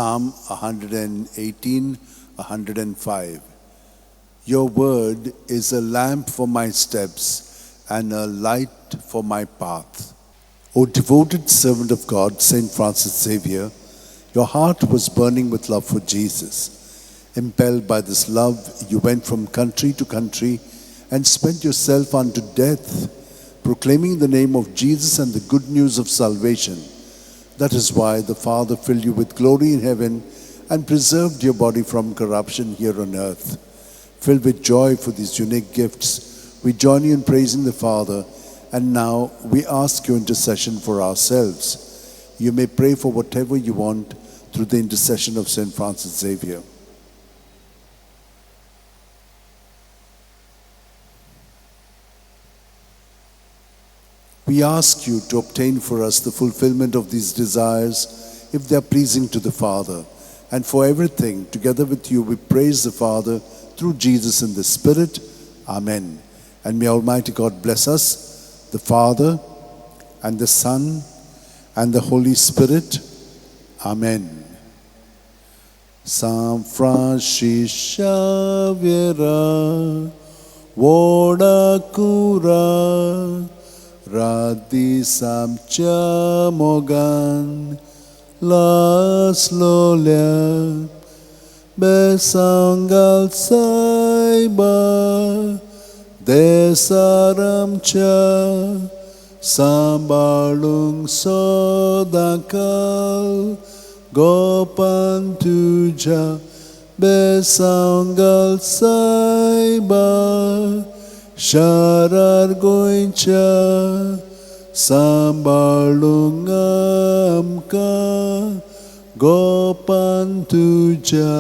Psalm 118, 105. Your word is a lamp for my steps and a light for my path. O devoted servant of God, Saint Francis Xavier, your heart was burning with love for Jesus. Impelled by this love, you went from country to country and spent yourself unto death, proclaiming the name of Jesus and the good news of salvation. That is why the Father filled you with glory in heaven and preserved your body from corruption here on earth. Filled with joy for these unique gifts, we join you in praising the Father, and now we ask your intercession for ourselves. You may pray for whatever you want through the intercession of Saint Francis Xavier. We ask you to obtain for us the fulfillment of these desires, if they are pleasing to the Father. And for everything, together with you, we praise the Father through Jesus in the Spirit. Amen. And may Almighty God bless us, the Father, and the Son, and the Holy Spirit. Amen. San Francis Xavier, Voda Cura, Radisam Chamogan, Las Lolia, Besangal Saiba, Desaram Cha, Sambalung Sodakal, Gopan Tuja, Besangal Saiba, Sharar Goincha, Sambalungam Ka, Gopan Tuja.